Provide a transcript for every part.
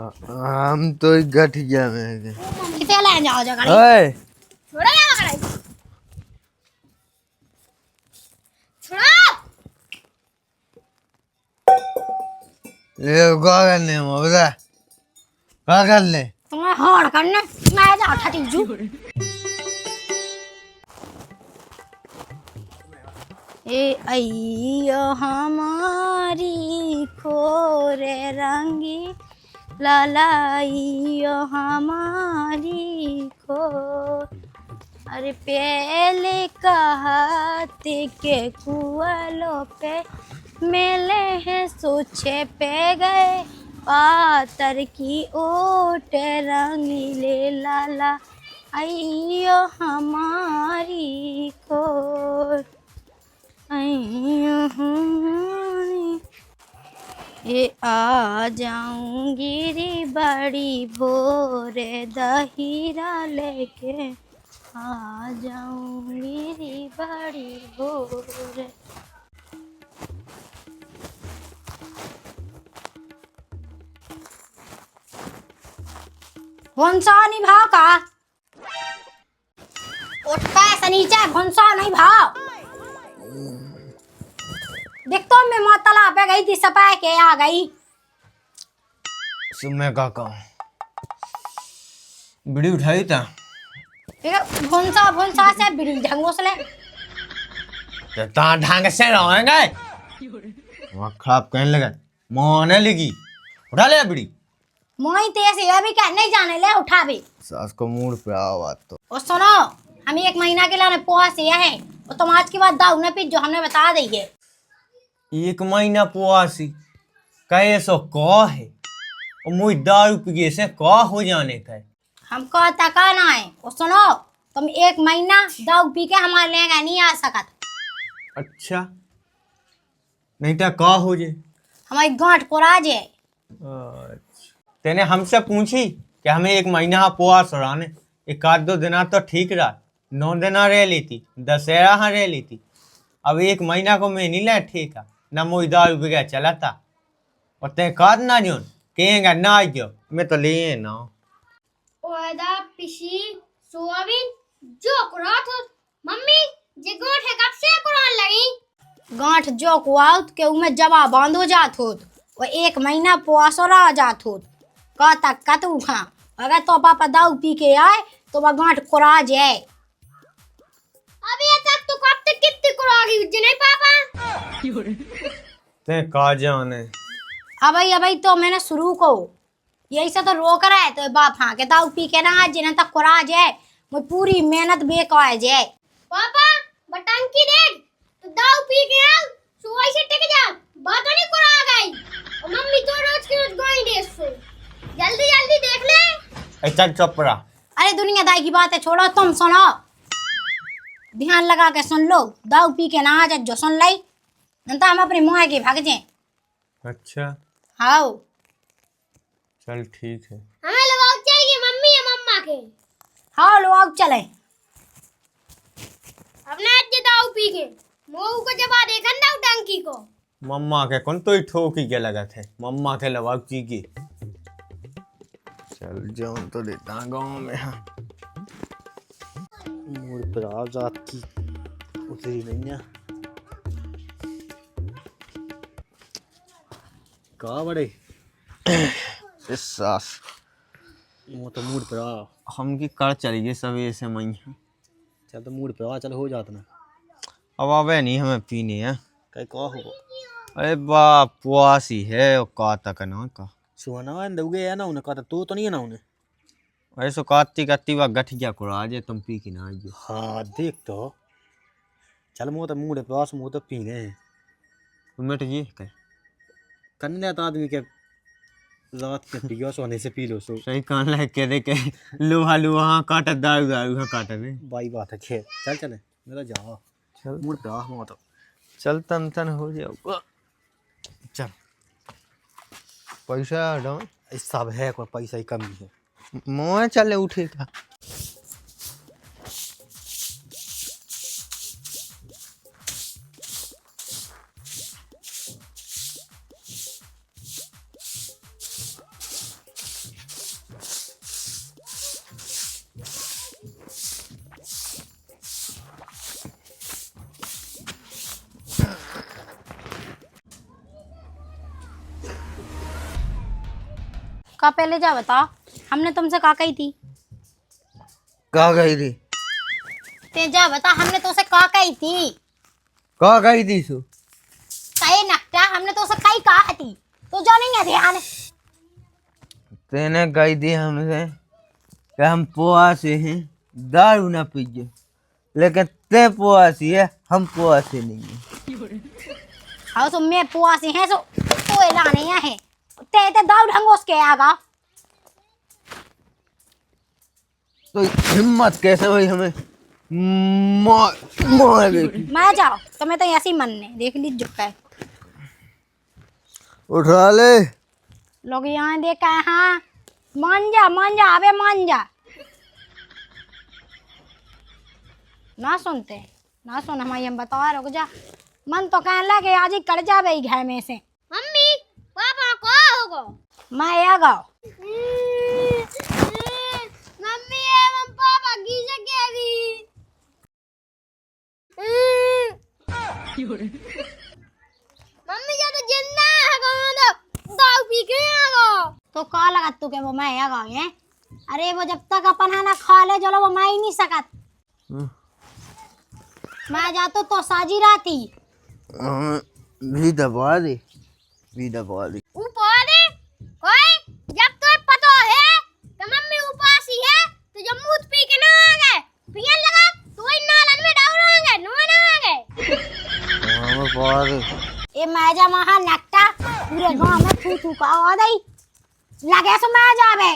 हम तो गठिया में किथे ले जाओ जगह ओए छोड़ो या मगर छोड़ो ये क्या करने हो बता क्या करने तुम्हें हार करने मैं जा उठा तीजू ए अइयो हमारी खोरे रंगी लालाइयो हमारी खो अरे पहले कहते के कुआलों पे मेले हैं सोचे पे गए पातर की ओट रंगीले लाला आइयो हमारी खोर आइयो हमारी ये आ जाऊंगी री बड़ी भोरे दहीरा लेके आ जाऊंगी री बड़ी भोरे भोंसा नहीं भाव का उठता है सनीचा भोंसा नहीं भाव देख तो मैं मातला पे गई थी सपा के आ गई सुमे का कहूँ बिड़ी उठाई था भोंसा भोंसा से बिड़ी ढंगोस ले तो ता ढंग से रहेंगे वहाँ खराब कहने लगा मोने लगी उठा ले बिड़ी मोई तेज ये भी क्या नहीं जाने ले उठा भी सास को मूड पे आओ बात तो और सुनो हम 1 महीना के लिए पोहा से है और तुम आज की बात दाऊ न पी जो हमने बता दी है 1 महीना पुआसी कहे सो कह है और मुझ दारू पी से कह हो जाने का है हमको तका ना है और सुनो तुम 1 महीना दाऊ पी के हमारे लेगा नहीं आ सकत अच्छा नहीं तो कह हो जे हमारी गांठ कोराज है अच्छा तेने हमसे पूछी कि हमें 1 महीना पुआ सराने 1-2 दिना तो ठीक रहा 9 दिना रह लेती दशहरा हाँ रह लेती अब 1 महीना को मैं नहीं ले ठीक है न मुझ दारू बिगड़ चला था और ते काद ना जोन कहेंगे ना जो मैं तो ले ना ओदा पिशी सोयाबीन जो कुरात हो मम्मी जे गांठ है कब से कुरान लगी गांठ जो कुआउत के उमे जवा बांधो जात होत और 1 महीना पुआसोरा जात होत का तक का तू खा अगर तो पापा दाऊ पी के आए तो वह गांठ कुरा जाए अभी तक तो कब तक कितनी कुरागी नहीं पापा ते का जाने अबई तो मैंने शुरू को यही से तो रोक रहा है तो बाप हाँ के दाऊ पी के ना जिन्हें तक कुरा जाए मुझे पूरी मेहनत बेकार जाए पापा बटन की देख तो दाऊ पी के आ सुबह से टिक जा बात नहीं कुरा गई और मम्मी तो रोज की रोज गोई दे सो जल्दी जल्दी देख ले ऐसा चुप रहा अरे दुनियादारी की बात है छोड़ो तुम सुनो ध्यान लगा के सुन लो दाऊ पी के ना आ जा जो सुन लाई नहीं तो हम अपनी मुँह के भाग जाए अच्छा हाँ चल ठीक है हमें लोग चाहिए मम्मी या मम्मा के हाँ लोग चले अपने आज दाऊ पी के मोऊ को जब देखा दाऊ टंकी को मम्मा के कौन तो ही ठोकी के लगा थे मम्मा के लवा पी के चल जाऊं तो देता गाँव में हाँ मूड पर आ जात की उतरी नहीं है कहा बड़े इस सास वो तो मूड पर आ हम की कर चलिए सब ऐसे मई चल तो मूड पर आ चल हो जात ना अब आवे नहीं हमें पीने हैं कहीं कहा हो अरे बाप पुआसी है और का तक ना का सुहाना दोगे है ना उन्हें कहा तो नहीं है ना उन्हें ऐसो काती काती वा गठिया को आज तुम पी के ना आइए हाँ देख तो चल मुँह तो मूड पास मुँह तो पी गए मिट जी कह कन्या तो आदमी के रात के पियो सोने से पी लो सो सही कान लग के दे के लोहा लोहा काटा दारू दारू हाँ काटा दे बाई बात है खेल चल चले मेरा जा चल मूड पे आ मुँह तो चल तन तन हो जाओ चल पैसा डाउन सब है कोई पैसा ही कमी है मोह चले उठेगा का पहले जा बता, हमने तुमसे का कही थी? का गई थी? ते जा बता, हमने तुमसे का कही थी? का गई थी सो? कहे नकटा, हमने तुमसे कही कहा थी? तो जो नहीं है ध्यान। तेने कही थी हमसे कि हम पुआसी हैं, दारू ना पीजिए, लेकिन ते पुआसी है, हम पुआसी नहीं है। हाँ तो मैं पुआसी हैं, सो तो लाने है ते दाऊ ढंगोस के आगा। तो हिम्मत कैसे भाई हमें मार गई? मैं जाओ तो मैं तो ऐसी मनने देख लीजिए है। उठा ले। लोग यहाँ देखा है। हाँ मान जा अबे मान जा। ना सुनते ना सुन, हमारे हम बता रुक जा। मन तो कहने लगे आज ही कट जा भाई घर में से। मम्मी पापा को होगा मैं आ गाओ। मम्मी एवं पापा की जगह भी मम्मी जा तो जिंदा है तो दाऊ पी के आ गो। तो का लगा तू के वो मैं आ गाओ है? अरे वो जब तक अपन खाना खा ले चलो वो मैं ही नहीं सकत। मैं जातो तो साजी राती भी दबा दे, भी दबा दे। ऊपर दे कोई जब तो पता है कि मम्मी उपासी है तो जब मूत पी के ना आ गए पियन लगा तो वही नालन में डाल होंगे नो ना आ गए। हां दबा दे। ए मैं जा महा नकटा पूरे गांव में थू थू का आ गई लगे सो मैं जावे।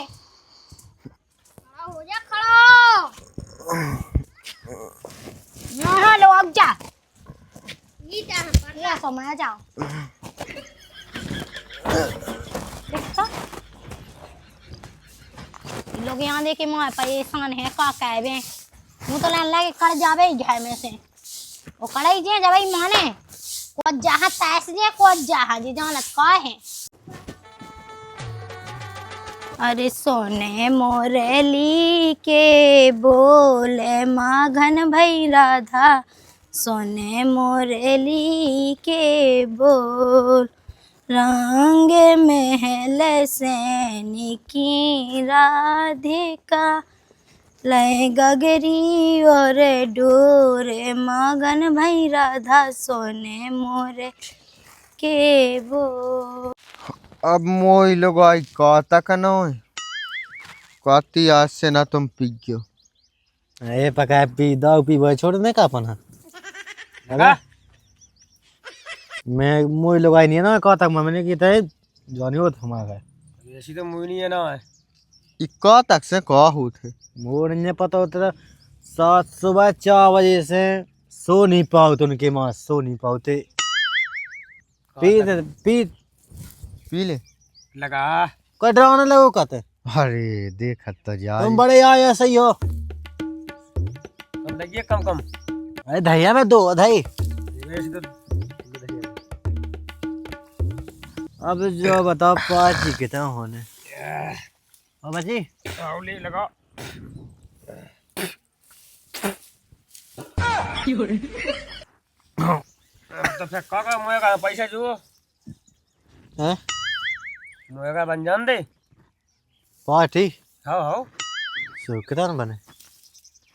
हो जा खड़ो यहाँ लो अब जा ये सो मैं जाओ। लोग यहाँ देखे मुँह परेशान है का कहवे मुँह तो लान लगे कर जावे घर में से वो कड़ाई जे जब माने को जहाँ तैस जे को जहाँ जी जहाँ लटका है। अरे सोने मोरली के बोले माघन भई राधा, सोने मोरली के बोल रंग महल सैनी की राधिका लय गगरी और डोरे मगन भई राधा, सोने मोरे के बोल। अब मोई लोग आई कहता का ना कहती आज से ना तुम पियो। ए पका पी दाऊ पी भाई छोड़ने का अपन है लगा। मैं मोई लोग आई नहीं है ना कहता मैंने की थे जानी हो हमारा ऐसी तो मुई नहीं है ना है। इक्का तक से कहा हो थे मोर ने पता होता 7 सुबह 4 बजे से सो नहीं पाओ तो उनके माँ सो नहीं पाते पी पी ले लगा कोई डराने लगो कहते। अरे देख तो जा तुम बड़े आए ऐसे ही हो। कम लगिए कम कम। अरे धैया में 2 धई ऐसी तो अब जो बताओ 5 ही कितना होने और बची ले लगा। तो फिर काका मोए का पैसा जो हैं मोए का बन जान दे। 5 ही हाँ हाँ सो कितना बने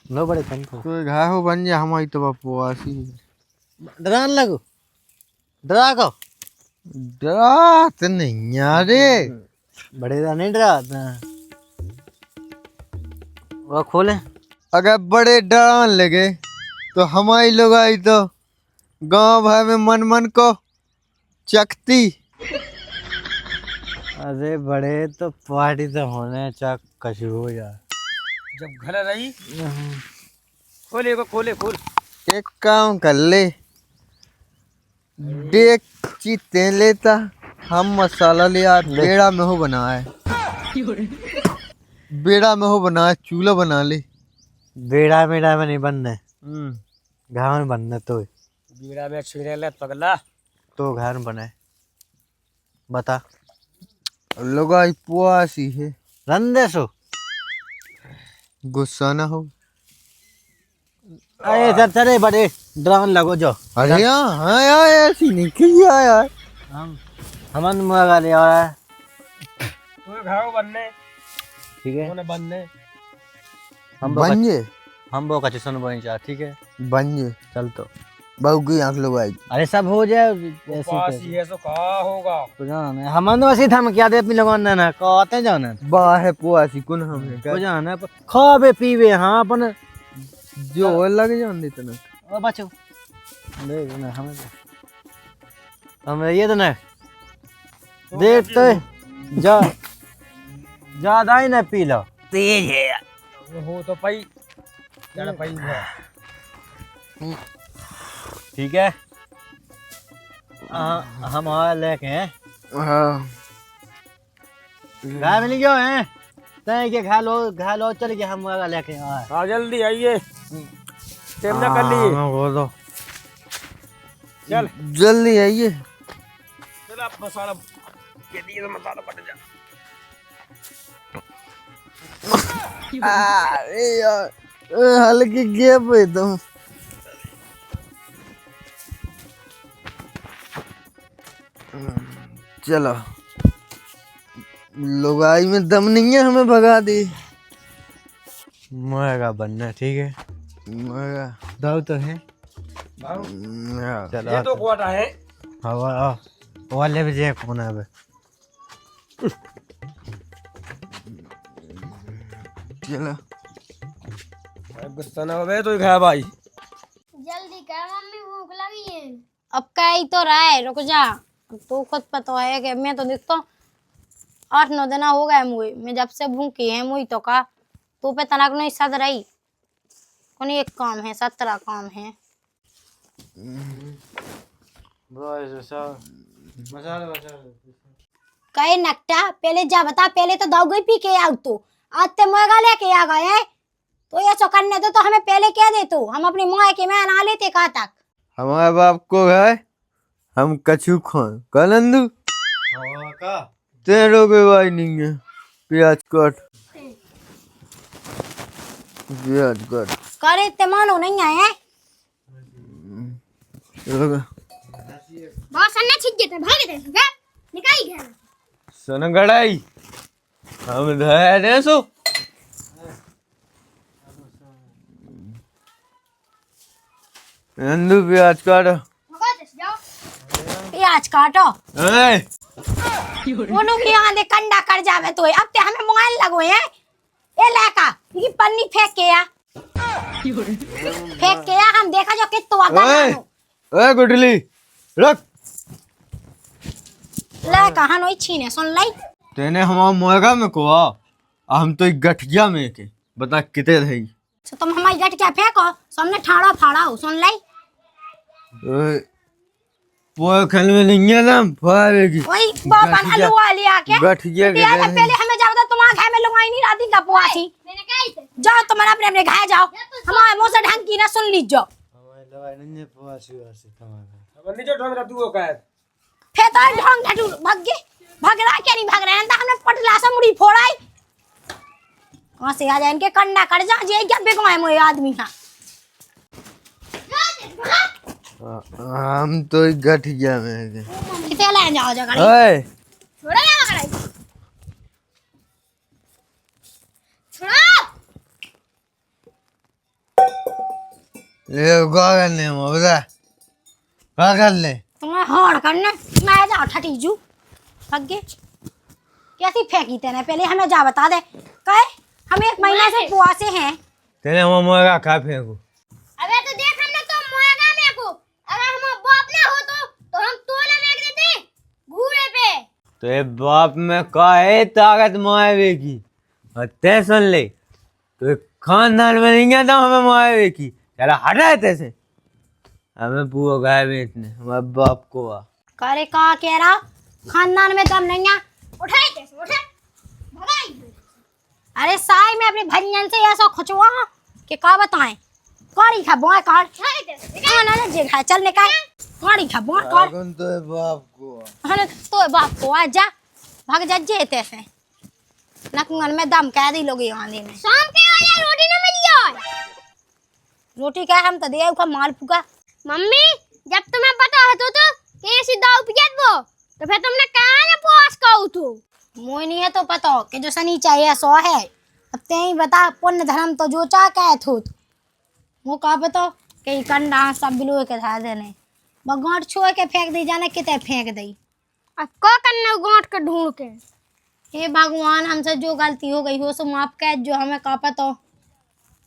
नो बड़े कम को कोई घाय हो बन जा हमारी तो बापुआसी डराने लगो डरा को डरात नहीं यारे बड़े का नहीं डराता वो खोले। अगर बड़े डरान लगे तो हमारी लोग आई तो गांव भर में मन मन को चकती। अरे बड़े तो पार्टी तो होने चक कशु हो जा जब घर रही खोले को खोले खोल। एक काम कर ले देख चीते लेता हम मसाला ले यार बेड़ा में हो बनाए बेड़ा में हो बनाए चूल्हा बना ले। बेड़ा मेड़ा में नहीं बनने घर में बनने तो बीड़ा में छिड़े ले पगला तो घर में बने बता लोग आई पुआसी है रंदे सो गुस्सा ना हो। अरे चल चले बड़े डराने लगो जो अरे हाँ यार ऐसी नहीं किया यार हम हमन मुआ ले आ रहा है तू घर को बनने ठीक है उन्हें बनने बन जे हम वो कच्चे सुन बन जा ठीक है बन जे चल तो बहू की आंख लगाई अरे सब हो जाए ऐसे पास ही है तो कहा होगा तो जाना हम तो वैसे हम क्या दे अपनी लगन ना कहते जाना बाह है पुआसी कुन हमें तो जाना खावे पीवे हाँ अपन जो लग जान इतना ओ बच्चों ले ना हमें ये तो ना देख तो जा ज्यादा ही ना पी लो तेज है हो तो पई चल पई है ठीक है हम और लेके हैं हाँ गाय मिल गयो हैं तय के खा लो चल के हम वाला लेके आए हाँ जल्दी आइए टाइम ना कर लिए बोलो चल जल्दी आइए चल आप मसाला के दिए तो मसाला बट जा अरे यार हल्की गैप है तुम चलो लुगाई में दम नहीं है हमें भगा दी मरेगा बनना ठीक है मगा दाऊ तो है ये तो क्वाटा है हवा वाले भी जे कौन है चलो गुस्सा ना होवे तो खा भाई जल्दी कर मम्मी भूख लगी है। अब कह ही तो रहा है रुक जा। अब तो खुद पता है कि मैं तो देखता हूँ 8-9 दिन हो गए मुझे मैं जब से भूखी है मुझे तो का तो पे तनाक नहीं सद रही कौन एक काम है 17 काम है। कहे नकटा पहले जा बता पहले तो दो गई पी के आओ तो आज ते मुएगा लेके आ गए तो ये करने दो तो हमें पहले क्या दे तो हम अपनी मुआ के मैं ना लेते कहा तक हमारे बाप को है हम कछू खान कलंदू का तेरो के भाई नहीं है प्याज कट करे ते मानो नहीं आए बहुत सन्ना छिक गए थे भाग गए थे निकाल गया सन गड़ाई हम धया दे सो नंदू प्याज काट प्याज काटो ए दोनों की आंधे कंडा कर जावे तो अब ते हमें मोबाइल लगो है ए लेका ये पन्नी फेंक के या फेंक के या हम देखा जो कितो आगा ए गुडली रख लेका हनो छीने सुन लाई तेने हमारा मोएगा में को हम तो एक गठिया में के बता किते रही तो तुम हमारी गट क्या फेंको सामने ठाड़ा फाड़ा हो सुन लाई पोए खेल में नहीं है ना फाड़ेगी वही बापन आलू वाली आके गठिया के यार पहले हमें जब तक तुम्हारे घर में लुगाई नहीं रहती का पुआ थी मैंने कहा जाओ तुम्हारा अपने अपने घर जाओ हमारे मुंह से ढंग की ना सुन लीजिए अब नीचे ढंग रहा तू का है फिर तो ढंग ढटू भाग रहा क्या नहीं भाग रहे हैं तो हमने पटला से मुड़ी फोड़ाई कहाँ से आ जाए इनके कंडा कर जा जे क्या बेगवाए मोए आदमी का हम तो एक गठिया में के किथे ले जाओ जगह ओए छोड़ो ना मगड़ाई छोड़ो ये क्या करने हम बता क्या कर ले तुम्हें हाड़ करने मैं जाओ ठटीजू भाग गए कैसी फेंकी तेने पहले हमें जा बता दे कहे हम 1 महीने से पुआसे हैं तेने हमारा मोएगा खा फेंको अबे तो देख हमने तो मोएगा मेरे को अगर हम बाप ना हो तो हम तोला फेंक देते घूरे पे तो ये बाप में का है ताकत मोएवे की और ते सुन ले तो खानदान में नहीं आता हमें मोएवे की चला हटा तैसे हमें पूरा गाय बेचने हमारे बाप को करे का कह रहा खानदान में दम नहीं है उठाई कैसे उठा भगाई अरे साई में अपने भंजन से ऐसा खुचवा कि का बताएं कौड़ी खा बोआ काट ना ना जे खा चल निकाल कौड़ी खा बोआ काट तो ये बाप को हने तो बाप को आ जा भाग जा जेते से नकंगन में दम कह दी लोग यहाँ में शाम के आ जा रोटी ना मिली रोटी क्या हम तो दे का माल पुका मम्मी जब तुम्हें पता है तो कि ऐसी दाऊ पियत वो तो फिर तुमने कहा ना पोस कहू तो मोह नहीं है तो पता कि जो शनि चाहिए सो है। अब ते ही बता पुण्य धर्म तो जो चाह क्या थोत वो का पता कि कंडा सब बिलो के था देने बगाट छोड़ के फेंक दी जाने किते फेंक दी। अब का करना गांठ के ढूंढ के। हे भगवान हमसे जो गलती हो गई हो सो माफ कर जो हमें का पता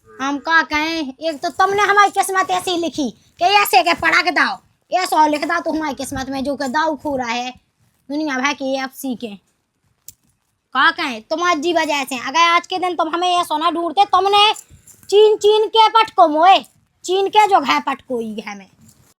हम का कहें। एक तो तुमने हमारी किस्मत ऐसी लिखी कि ऐसे के पढ़ा के दाओ ऐसा लिख दा तो हमारी किस्मत में जो के दाऊ खो रहा है दुनिया भर की एफसी के का कहें तुम्हारी वजह से। अगर आज के दिन तुम हमें ये सोना ढूंढते तुमने चीन चीन के पटको मोए चीन के जो है पटको ही है में